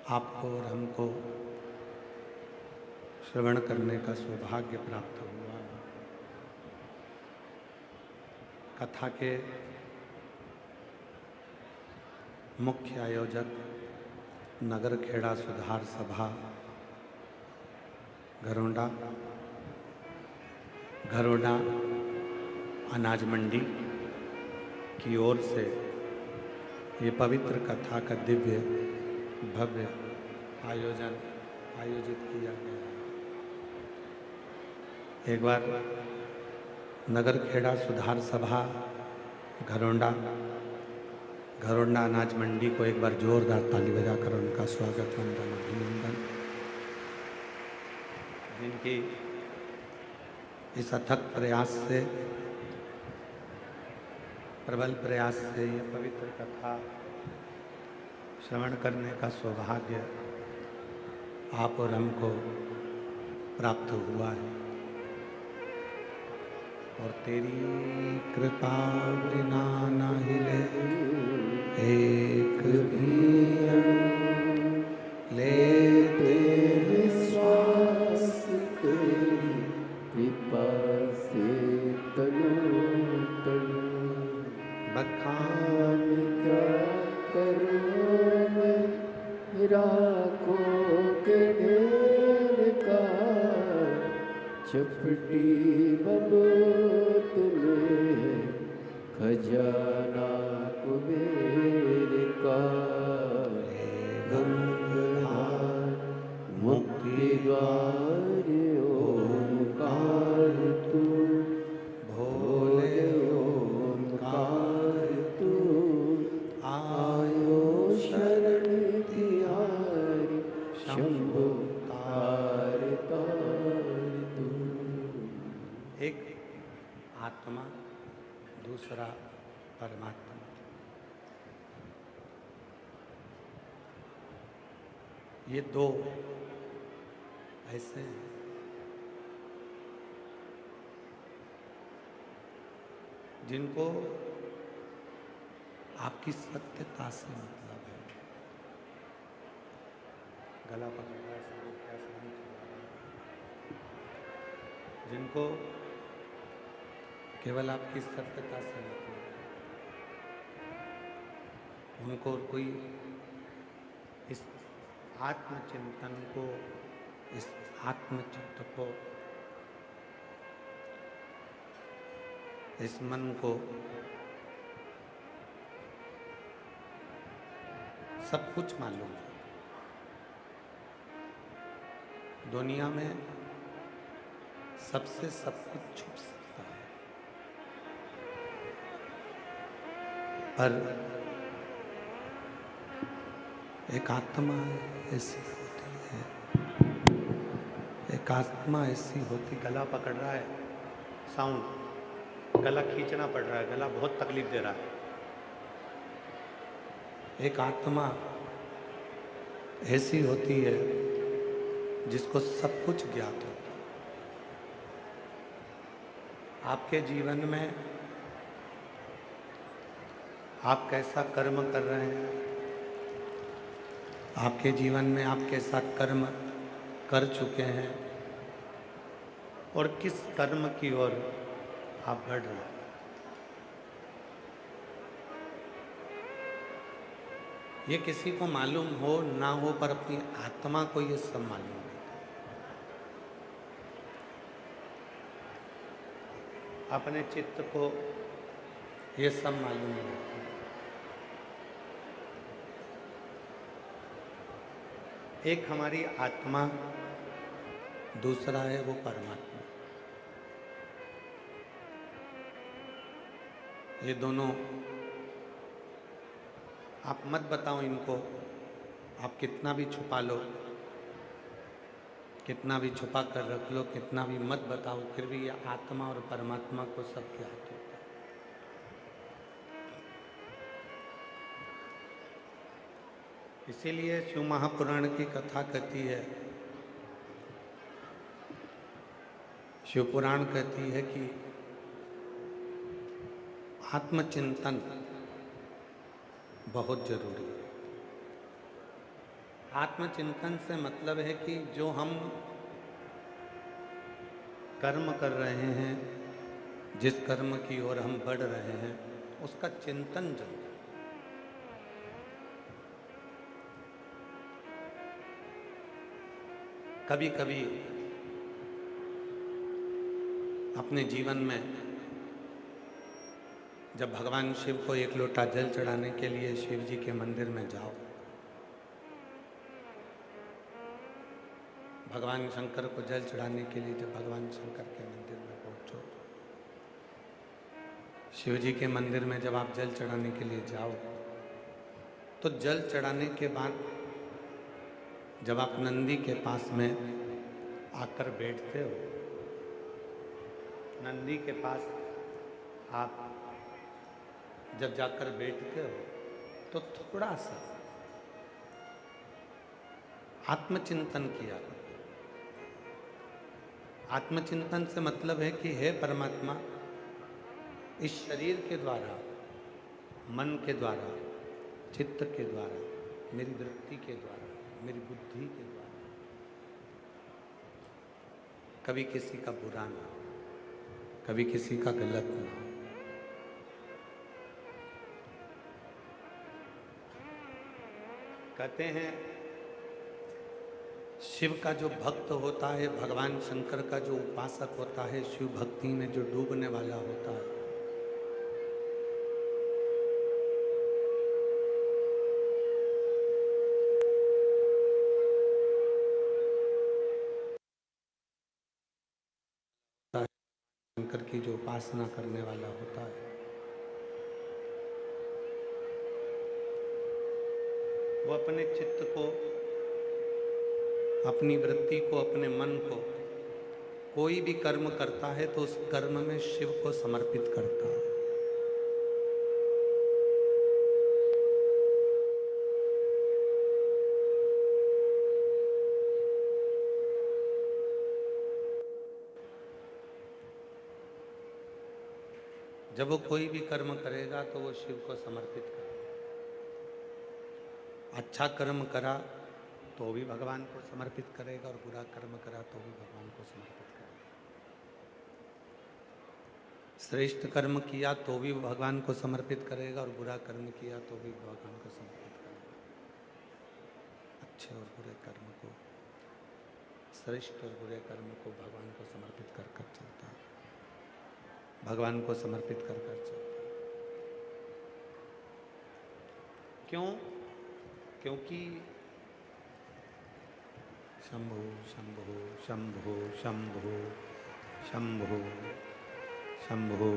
आपको और हमको श्रवण करने का सौभाग्य प्राप्त हुआ। कथा के मुख्य आयोजक नगर खेड़ा सुधार सभा घरोंडा अनाज मंडी की ओर से ये पवित्र कथा का दिव्य भव्य आयोजित किया गया है। एक बार नगर खेड़ा सुधार सभा घरोंडा अनाज मंडी को एक बार जोरदार ताली बजाकर उनका स्वागत वंदन अभिनंदन। जिनकी इस अथक प्रयास से प्रबल प्रयास से यह पवित्र कथा श्रवण करने का सौभाग्य आप और हमको प्राप्त हुआ है। और तेरी कृपा बिना न हिले एक भी लेते विश्वास तेरी कृपा से तनु बखान क्या करूं मैं राखों के ढेर का चपटी बबूत में खजाना कुबेर का गंगाधार मुक्ति द्वार ओंकार तू भोले ओंकार तू आयो शरण तिहारी शंभु तार तार तू। एक आत्मा दूसरा परमात्मा। ये दो ऐसे हैं जिनको आपकी सत्यता से मतलब है। गला पकड़ रहा है, जिनको केवल आपकी सत्यता से मतलब है। उनको कोई इस आत्मचिंतन को, इस आत्मचित्त को, इस मन को सब कुछ मालूम है। दुनिया में सबसे सब कुछ छुप सकता है, पर एक आत्मा ऐसी होती है, एक आत्मा ऐसी होती। गला पकड़ रहा है, साउंड, गला खींचना पड़ रहा है, गला बहुत तकलीफ दे रहा है। एक आत्मा ऐसी होती है जिसको सब कुछ ज्ञात होता है। आपके जीवन में आप कैसा कर्म कर रहे हैं, आपके जीवन में आप कैसा कर्म कर चुके हैं और किस कर्म की ओर आप बढ़ रहे हैं, ये किसी को मालूम हो ना हो, पर अपनी आत्मा को ये सब मालूम है। अपने चित्त को ये सब मालूम है। एक हमारी आत्मा, दूसरा है वो परमात्मा। ये दोनों आप मत बताओ इनको, आप कितना भी छुपा लो, कितना भी छुपा कर रख लो, कितना भी मत बताओ, फिर भी ये आत्मा और परमात्मा को सब ज्ञात होता है। इसीलिए शिव महापुराण की कथा कहती है, शिव पुराण कहती है कि आत्मचिंतन बहुत जरूरी है। आत्मचिंतन से मतलब है कि जो हम कर्म कर रहे हैं, जिस कर्म की ओर हम बढ़ रहे हैं, उसका चिंतन जरूर। कभी कभी अपने जीवन में जब भगवान शिव को एक लोटा जल चढ़ाने के लिए शिव जी के मंदिर में जाओ, भगवान शंकर को जल चढ़ाने के लिए जब भगवान शंकर के मंदिर में पहुंचो, शिव जी के मंदिर में जब आप जल चढ़ाने के लिए जाओ, तो जल चढ़ाने के बाद जब आप नंदी के पास में आकर बैठते हो, नंदी के पास आप जब जाकर बैठते हो, तो थोड़ा सा आत्मचिंतन किया। आत्मचिंतन से मतलब है कि हे परमात्मा, इस शरीर के द्वारा, मन के द्वारा, चित्त के द्वारा, मेरी वृत्ति के द्वारा, मेरी बुद्धि के द्वारा कभी किसी का बुरा ना हो, कभी किसी का गलत ना हो। कहते हैं शिव का जो भक्त होता है, भगवान शंकर का जो उपासक होता है, शिव भक्ति में जो डूबने वाला होता है, शंकर की जो उपासना करने वाला होता है, वो अपने चित्त को, अपनी वृत्ति को, अपने मन को कोई भी कर्म करता है तो उस कर्म में शिव को समर्पित करता है। जब वो कोई भी कर्म करेगा तो वो शिव को समर्पित करेगा। अच्छा कर्म करा तो भी भगवान को समर्पित करेगा, और बुरा कर्म करा तो भी भगवान को समर्पित करेगा। श्रेष्ठ कर्म किया तो भी भगवान को समर्पित करेगा, और बुरा कर्म किया तो भी भगवान को समर्पित करेगा। अच्छे और बुरे कर्म को, श्रेष्ठ और बुरे कर्म को भगवान को समर्पित कर कर चलता है, भगवान को समर्पित कर कर चलता है। क्यों? क्योंकि शंभो शंभो शंभो शंभो शंभो शंभो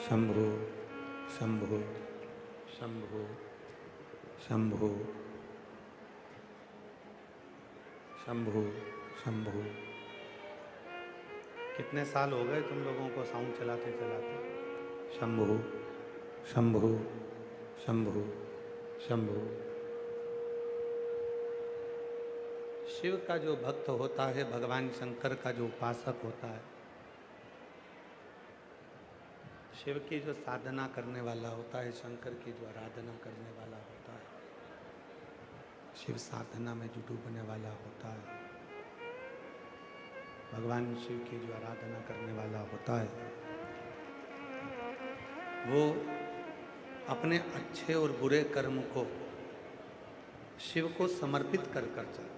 शंभो शंभो शंभो शंभो शंभो शंभो। कितने साल हो गए तुम लोगों को साउंड चलाते चलाते? शंभो शंभो शंभो शंभो। शिव का जो भक्त होता है, भगवान शंकर का जो उपासक होता है, शिव की जो साधना करने वाला होता है, शंकर की जो आराधना करने वाला होता है, शिव साधना में जो डूबने वाला होता है, भगवान शिव की जो आराधना करने वाला होता है, वो अपने अच्छे और बुरे कर्म को शिव को समर्पित कर कर चलता है।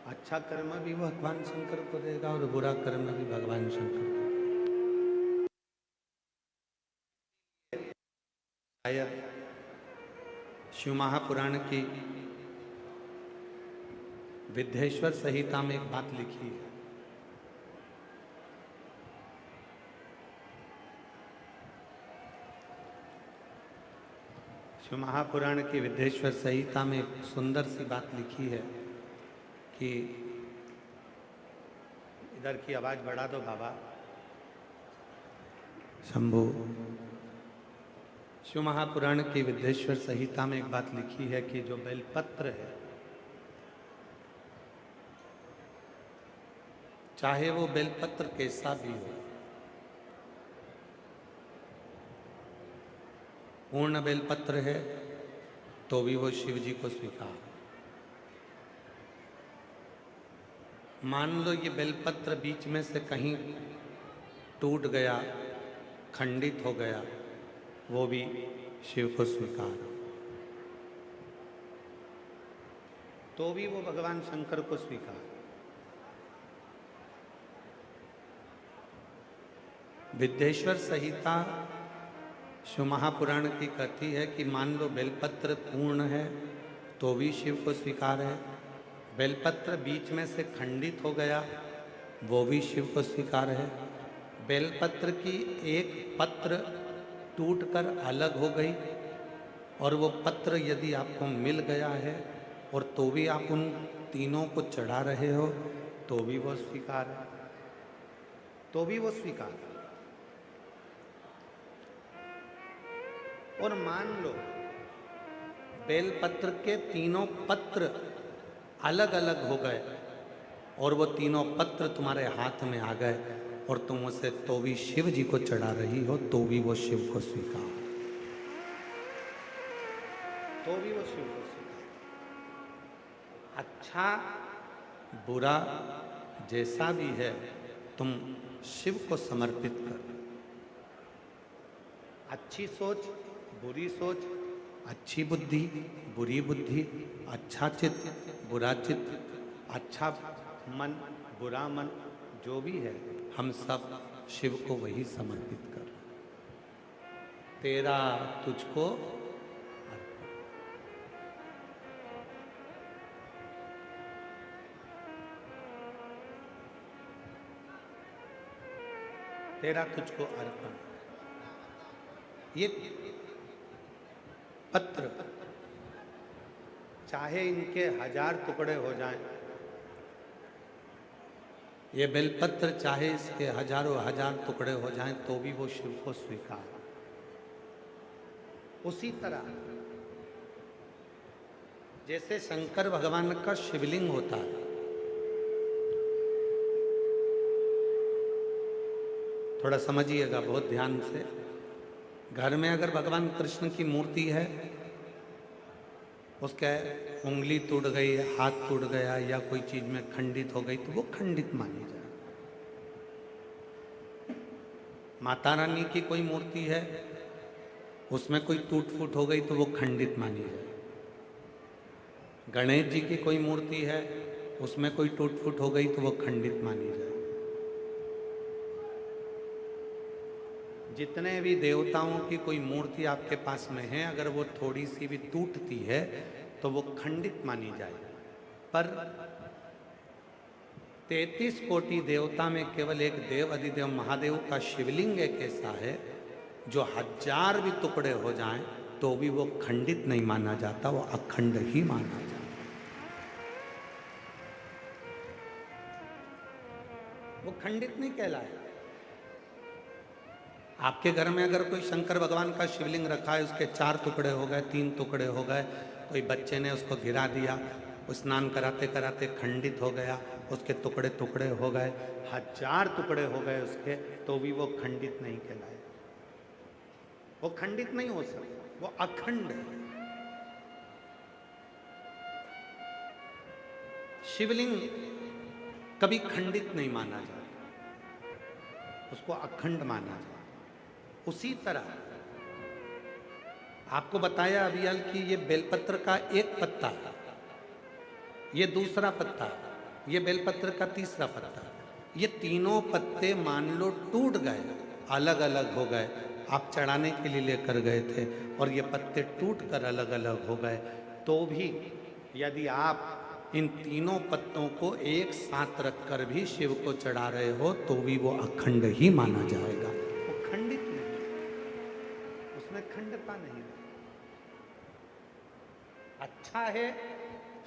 अच्छा कर्म भी भगवान शंकर को देगा और बुरा कर्म भी भगवान शंकर को। शायद शिव महापुराण की विद्येश्वर संहिता में एक बात लिखी है। शिव महापुराण की विद्येश्वर संहिता में एक सुंदर सी बात लिखी है कि इधर की आवाज बढ़ा दो बाबा। शंभो। शिव महापुराण की विद्येश्वर संहिता में एक बात लिखी है कि जो बेलपत्र है, चाहे वो बेलपत्र कैसा भी हो, पूर्ण बेलपत्र है तो भी वो शिव जी को स्वीकार। मान लो ये बेलपत्र बीच में से कहीं टूट गया, खंडित हो गया, वो भी शिव को स्वीकार, तो भी वो भगवान शंकर को स्वीकार। विद्येश्वर संहिता शिव महापुराण की कहती है कि मान लो बेलपत्र पूर्ण है तो भी शिव को स्वीकार है, बेलपत्र बीच में से खंडित हो गया वो भी शिव को स्वीकार है, बेलपत्र की एक पत्र टूटकर अलग हो गई और वो पत्र यदि आपको मिल गया है और तो भी आप उन तीनों को चढ़ा रहे हो तो भी वो स्वीकार है, तो भी वो स्वीकार है। और मान लो बेलपत्र के तीनों पत्र अलग अलग हो गए और वो तीनों पत्र तुम्हारे हाथ में आ गए और तुम उसे तो भी शिव जी को चढ़ा रही हो तो भी वो शिव को स्वीकार, तो भी वो शिव को स्वीकार। अच्छा बुरा जैसा भी है तुम शिव को समर्पित कर। अच्छी सोच बुरी सोच, अच्छी बुद्धि बुरी बुद्धि, अच्छा चित्त बुरा चित्त, अच्छा मन बुरा मन, जो भी है हम सब शिव को वही समर्पित कर। तेरा तुझको अर्पण। तेरा तुझको अर्पण। ये पत्र चाहे इनके 1000 टुकड़े हो जाएं, ये बेलपत्र चाहे इसके हजारों हजार टुकड़े हो जाएं तो भी वो शिव को स्वीकार। उसी तरह जैसे शंकर भगवान का शिवलिंग होता है, थोड़ा समझिएगा बहुत ध्यान से। घर में अगर भगवान कृष्ण की मूर्ति है, उसके उंगली टूट गई, हाथ टूट गया या कोई चीज में खंडित हो गई तो वो खंडित मानी जाए। माता रानी की कोई मूर्ति है, उसमें कोई टूट फूट हो गई तो वो खंडित मानी जाए। गणेश जी की कोई मूर्ति है, उसमें कोई टूट फूट हो गई तो वो खंडित मानी जाए। जितने भी देवताओं की कोई मूर्ति आपके पास में है, अगर वो थोड़ी सी भी टूटती है तो वो खंडित मानी जाए। पर 33 कोटि देवता में केवल एक देव अधिदेव महादेव का शिवलिंग एक ऐसा है जो 1000 भी टुकड़े हो जाएं तो भी वो खंडित नहीं माना जाता, वो अखंड ही माना जाता। वो खंडित नहीं कहलाया। आपके घर में अगर कोई शंकर भगवान का शिवलिंग रखा है, उसके 4 टुकड़े हो गए, 3 टुकड़े हो गए, कोई बच्चे ने उसको गिरा दिया, स्नान कराते कराते खंडित हो गया, उसके टुकड़े टुकड़े हो गए, 1000 टुकड़े हो गए उसके, तो भी वो खंडित नहीं कहलाए। वो खंडित नहीं हो सकता, वो अखंड है। शिवलिंग कभी खंडित नहीं माना जाता, उसको अखंड माना जाता। उसी तरह आपको बताया अभियाल कि ये बेलपत्र का एक पत्ता, ये दूसरा पत्ता, ये बेलपत्र का तीसरा पत्ता, ये तीनों पत्ते मान लो टूट गए, अलग अलग हो गए, आप चढ़ाने के लिए लेकर गए थे और ये पत्ते टूट कर अलग अलग हो गए, तो भी यदि आप इन तीनों पत्तों को एक साथ रखकर भी शिव को चढ़ा रहे हो तो भी वो अखंड ही माना जाएगा। वो खंडित नहीं, उसमें खंडता नहीं। अच्छा है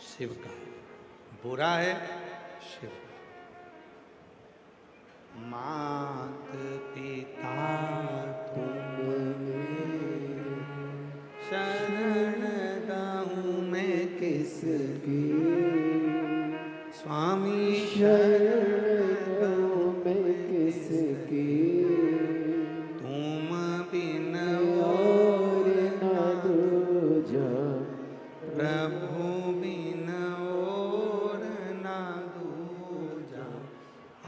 शिव का, बुरा है शिव का। मात पिता तुम शरण गाऊं मैं किसकी, स्वामी शरण गाऊं मैं किसकी, तुम बिन और ना दूजा प्रभु बिन और ना दूजा,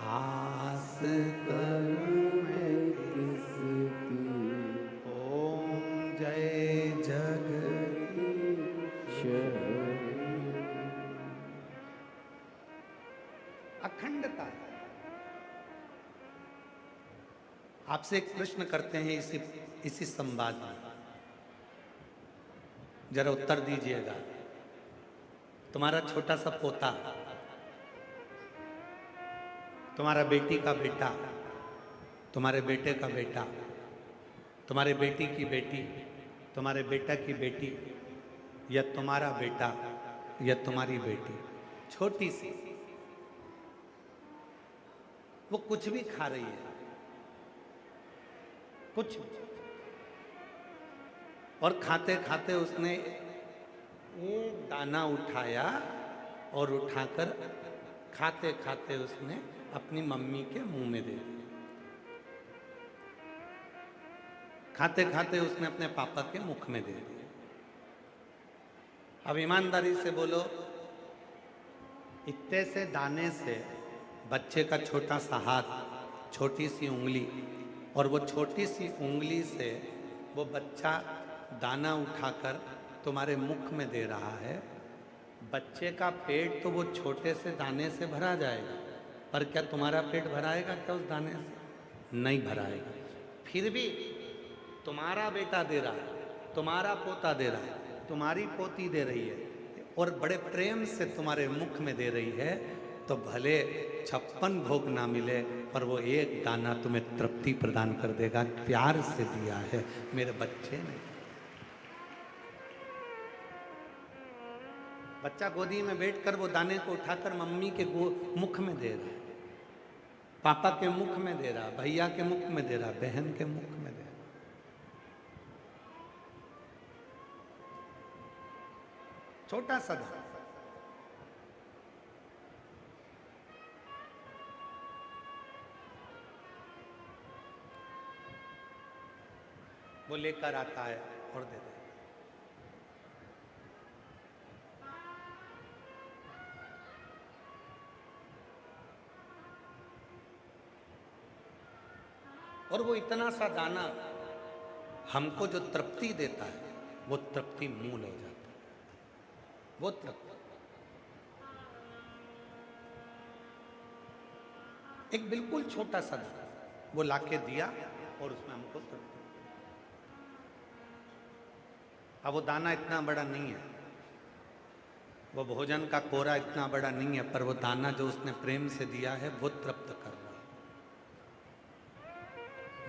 आस करूं मैं किसकी ओम जय जगदीश अखंडता। आपसे एक प्रश्न करते हैं इसी संवाद में, जरा उत्तर दीजिएगा। तुम्हारा छोटा सा पोता, तुम्हारा बेटी का बेटा, तुम्हारे बेटे का बेटा, तुम्हारे बेटी की बेटी, तुम्हारे बेटा की बेटी, या तुम्हारा बेटा या तुम्हारी बेटी, छोटी सी, वो कुछ भी खा रही है, कुछ, और खाते खाते उसने एक दाना उठाया और उठाकर खाते खाते उसने अपनी मम्मी के मुंह में दे दिया। खाते खाते उसने अपने पापा के मुख में दे दिया। अब ईमानदारी से बोलो, इतने से दाने से बच्चे का छोटा सा हाथ, छोटी सी उंगली, और वो छोटी सी उंगली से वो बच्चा दाना उठाकर तुम्हारे मुख में दे रहा है। बच्चे का पेट तो वो छोटे से दाने से भरा जाएगा, पर क्या तुम्हारा पेट भराएगा क्या उस दाने से? नहीं भराएगा। फिर भी तुम्हारा बेटा दे रहा है, तुम्हारा पोता दे रहा है, तुम्हारी पोती दे रही है, और बड़े प्रेम से तुम्हारे मुख में दे रही है, तो भले 56 भोग ना मिले, पर वो एक दाना तुम्हें तृप्ति प्रदान कर देगा। प्यार से दिया है मेरे बच्चे ने। बच्चा गोदी में बैठकर वो दाने को उठाकर मम्मी के मुख में दे रहा है, पापा के मुख में दे रहा, भैया के मुख में दे रहा, बहन के मुख में दे रहा। छोटा सा दाना, वो लेकर आता है और दे देता है। और वो इतना सा दाना हमको जो तृप्ति देता है, वो तृप्ति मुंह ले जाता है, वो तृप्ति। एक बिल्कुल छोटा सा दाना वो लाके दिया और उसमें हमको तृप्ति। अब वो दाना इतना बड़ा नहीं है, वो भोजन का कोरा इतना बड़ा नहीं है, पर वो दाना जो उसने प्रेम से दिया है वो तृप्त कर रहा है।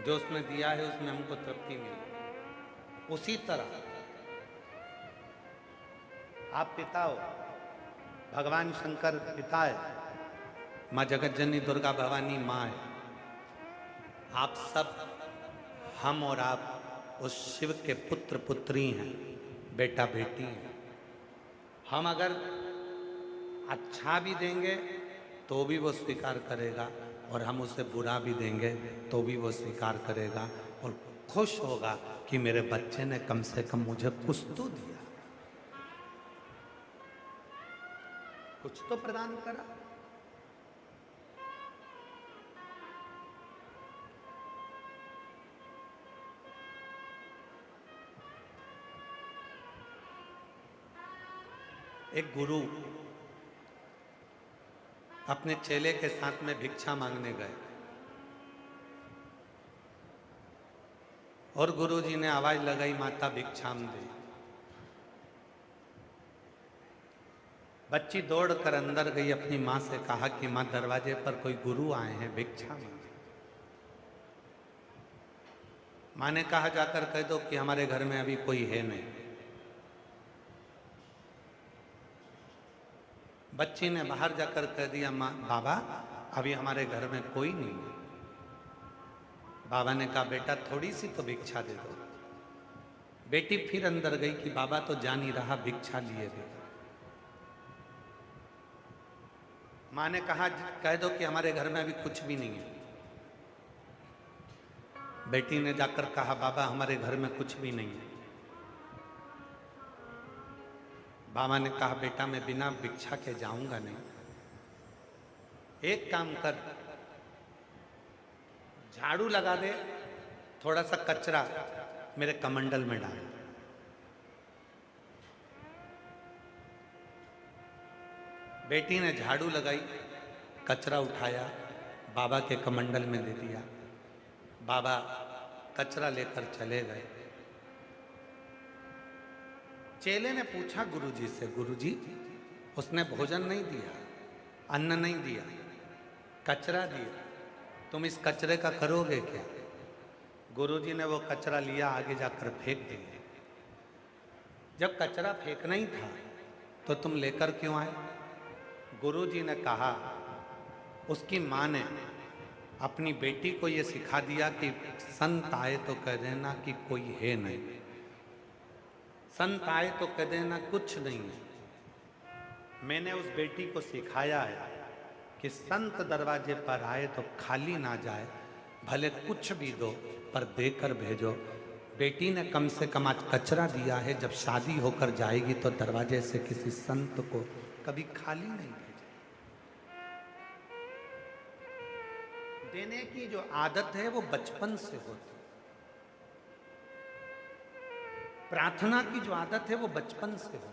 जो उसने दिया है उसमें हमको तृप्ति मिली। उसी तरह आप पिता हो, भगवान शंकर पिता है, माँ जगत जननी दुर्गा भवानी माँ है। आप सब, हम और आप उस शिव के पुत्र पुत्री हैं, बेटा बेटी हैं। हम अगर अच्छा भी देंगे तो भी वो स्वीकार करेगा, और हम उसे बुरा भी देंगे तो भी वो स्वीकार करेगा, और खुश होगा कि मेरे बच्चे ने कम से कम मुझे कुछ तो दिया, कुछ तो प्रदान करा। एक गुरु अपने चेले के साथ में भिक्षा मांगने गए, और गुरुजी ने आवाज लगाई, माता भिक्षाम दे। बच्ची दौड़कर अंदर गई, अपनी माँ से कहा कि माँ दरवाजे पर कोई गुरु आए हैं, भिक्षा मांगे। माँ ने कहा जाकर कह दो कि हमारे घर में अभी कोई है नहीं। बच्ची ने बाहर जाकर कह दिया, माँ बाबा अभी हमारे घर में कोई नहीं है। बाबा ने कहा बेटा थोड़ी सी तो भिक्षा दे दो। बेटी फिर अंदर गई कि बाबा तो जा नहीं रहा, भिक्षा लिए दे। माँ ने कहा कह दो कि हमारे घर में अभी कुछ भी नहीं है। बेटी ने जाकर कहा बाबा हमारे घर में कुछ भी नहीं है। बाबा ने कहा बेटा मैं बिना भिक्षा के जाऊंगा नहीं, एक काम कर, झाड़ू लगा दे, थोड़ा सा कचरा मेरे कमंडल में डाल। बेटी ने झाड़ू लगाई, कचरा उठाया, बाबा के कमंडल में दे दिया। बाबा कचरा लेकर चले गए। चेले ने पूछा गुरुजी से, गुरुजी उसने भोजन नहीं दिया, अन्न नहीं दिया, कचरा दिया, तुम इस कचरे का करोगे क्या? गुरुजी ने वो कचरा लिया, आगे जाकर फेंक दिया। जब कचरा फेंकना ही था तो तुम लेकर क्यों आए? गुरुजी ने कहा, उसकी माँ ने अपनी बेटी को ये सिखा दिया कि संत आए तो कह देना कि कोई है नहीं, संत आए तो कह देना कुछ नहीं है। मैंने उस बेटी को सिखाया है कि संत दरवाजे पर आए तो खाली ना जाए, भले कुछ भी दो पर देकर भेजो। बेटी ने कम से कम आज कचरा दिया है, जब शादी होकर जाएगी तो दरवाजे से किसी संत को कभी खाली नहीं भेजे। देने की जो आदत है वो बचपन से होती है, प्रार्थना की जो आदत है वो बचपन से होती है।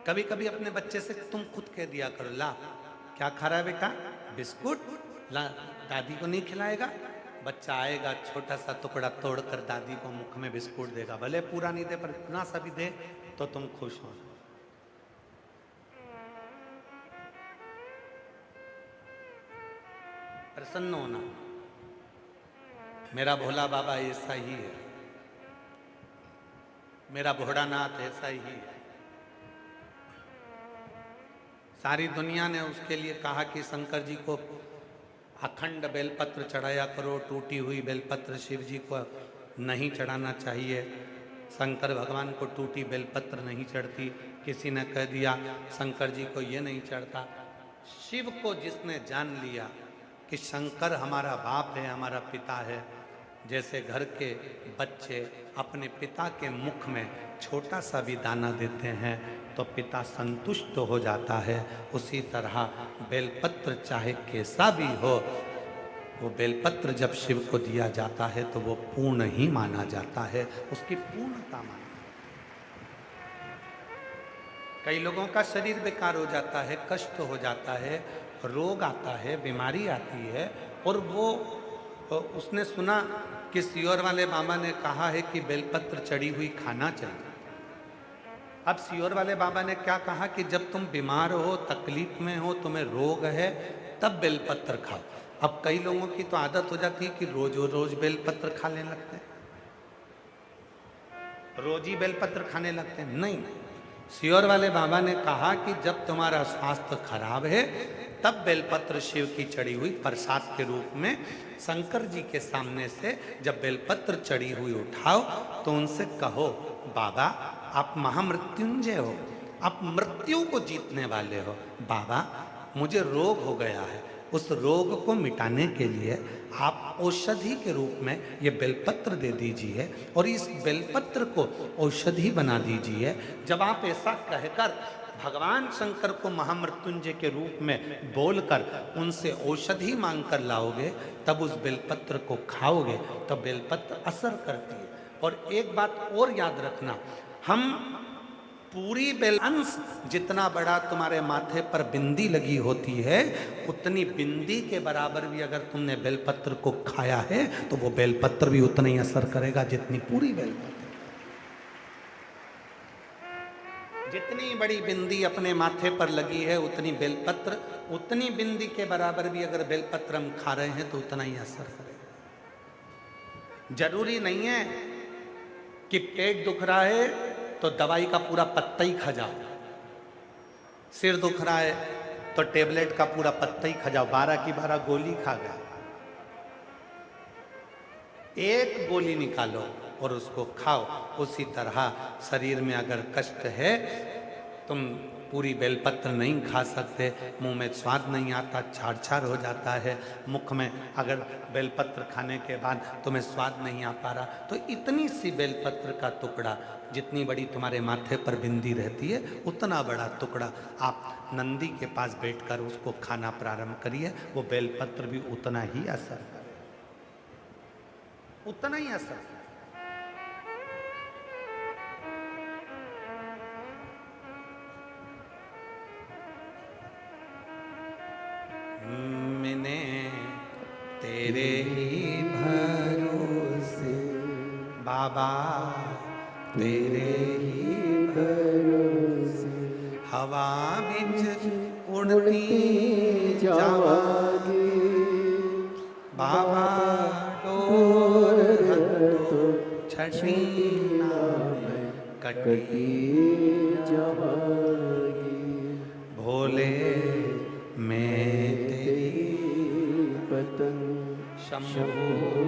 कभी कभी अपने बच्चे से तुम खुद कह दिया करो, ला क्या खा रहा है बेटा? बिस्कुट। ला दादी को नहीं खिलाएगा? बच्चा आएगा, छोटा सा टुकड़ा तोड़कर दादी को मुख में बिस्कुट देगा, भले पूरा नहीं दे पर इतना सा भी दे तो तुम खुश हो। प्रसन्न होना। मेरा भोला बाबा ऐसा ही है, मेरा भोलानाथ ऐसा ही है। सारी दुनिया ने उसके लिए कहा कि शंकर जी को अखंड बेलपत्र चढ़ाया करो, टूटी हुई बेलपत्र शिव जी को नहीं चढ़ाना चाहिए। शंकर भगवान को टूटी बेलपत्र नहीं चढ़ती। किसी ने कह दिया शंकर जी को ये नहीं चढ़ता। शिव को जिसने जान लिया कि शंकर हमारा बाप है, हमारा पिता है, जैसे घर के बच्चे अपने पिता के मुख में छोटा सा भी दाना देते हैं तो पिता संतुष्ट हो जाता है, उसी तरह बेलपत्र चाहे कैसा भी हो, वो बेलपत्र जब शिव को दिया जाता है तो वो पूर्ण ही माना जाता है, उसकी पूर्णता माना। कई लोगों का शरीर बेकार हो जाता है, कष्ट हो जाता है, रोग आता है, बीमारी आती है, और वो उसने सुना कि सियोर वाले बाबा ने कहा है कि बेलपत्र चढ़ी हुई खाना चाहिए। अब सियोर वाले बाबा ने क्या कहा कि जब तुम बीमार हो, तकलीफ में हो, तुम्हें रोग है, तब बेलपत्र खाओ। अब कई लोगों की तो आदत हो जाती है कि रोज रोज बेलपत्र खाने लगते हैं, रोज ही बेलपत्र खाने लगते हैं। नहीं, सियोर वाले बाबा ने कहा कि जब तुम्हारा स्वास्थ्य खराब है तब बेलपत्र शिव की चढ़ी हुई प्रसाद के रूप में शंकर जी के सामने से जब बेलपत्र चढ़ी हुई उठाओ तो उनसे कहो, बाबा आप महामृत्युंजय हो, आप मृत्यु को जीतने वाले हो। बाबा मुझे रोग हो गया है, उस रोग को मिटाने के लिए आप औषधि के रूप में ये बेलपत्र दे दीजिए और इस बेलपत्र को औषधि बना दीजिए। जब आप ऐसा कहकर भगवान शंकर को महामृत्युंजय के रूप में बोलकर उनसे औषधि मांग कर लाओगे, तब उस बेलपत्र को खाओगे तो बेलपत्र असर करती है। और एक बात और याद रखना, हम पूरी बेल अंश जितना बड़ा तुम्हारे माथे पर बिंदी लगी होती है, उतनी बिंदी के बराबर भी अगर तुमने बेलपत्र को खाया है तो वो बेलपत्र भी उतना ही असर करेगा जितनी पूरी बेलपत्र। जितनी बड़ी बिंदी अपने माथे पर लगी है उतनी बेलपत्र, उतनी बिंदी के बराबर भी अगर बेलपत्र हम खा रहे हैं तो उतना ही असर करेगा। जरूरी नहीं है कि पेट दुख रहा है तो दवाई का पूरा पत्ता ही खा जाओ, सिर दुख रहा है तो टेबलेट का पूरा पत्ता ही खा जाओ, 12 की 12 गोली खा गया। एक गोली निकालो और उसको खाओ। उसी तरह शरीर में अगर कष्ट है, तुम पूरी बेलपत्र नहीं खा सकते, मुंह में स्वाद नहीं आता, छाड़ छाड़ हो जाता है मुख में, अगर बेलपत्र खाने के बाद तुम्हें स्वाद नहीं आ पा रहा, तो इतनी सी बेलपत्र का टुकड़ा, जितनी बड़ी तुम्हारे माथे पर बिंदी रहती है उतना बड़ा टुकड़ा आप नंदी के पास बैठकर उसको खाना प्रारंभ करिए, वो बेलपत्र भी उतना ही असर करे, उतना ही असर। मैंने तेरे ही भरोसे बाबा, तेरे ही भरोसे हवा बिच उड़ती जावागी बाबा, डोर तो छठी कटी जावागी भोले मैं तेरी पतंग, शंभू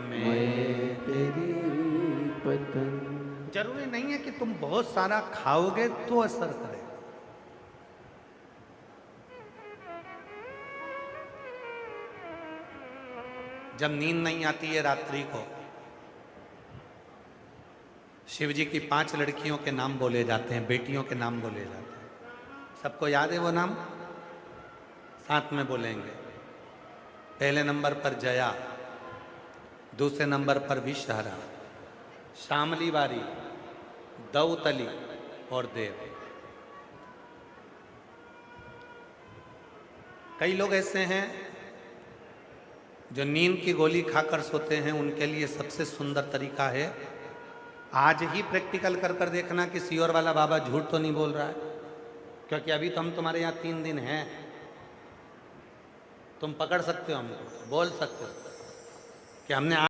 मैं तेरी पतंग। जरूरी नहीं है कि तुम बहुत सारा खाओगे तो असर करे। जब नींद नहीं आती है रात्रि को, शिव जी की 5 लड़कियों के नाम बोले जाते हैं, बेटियों के नाम बोले जाते हैं, सबको याद है वो नाम? साथ में बोलेंगे। पहले नंबर पर जया, दूसरे नंबर पर विषहरा, शामली बारी, दौतली और देव। कई लोग ऐसे हैं जो नींद की गोली खाकर सोते हैं, उनके लिए सबसे सुंदर तरीका है, आज ही प्रैक्टिकल कर कर देखना कि सियोर वाला बाबा झूठ तो नहीं बोल रहा है, क्योंकि अभी तो हम तुम्हारे यहाँ 3 दिन हैं, तुम पकड़ सकते हो हमको, बोल सकते हो कि हमने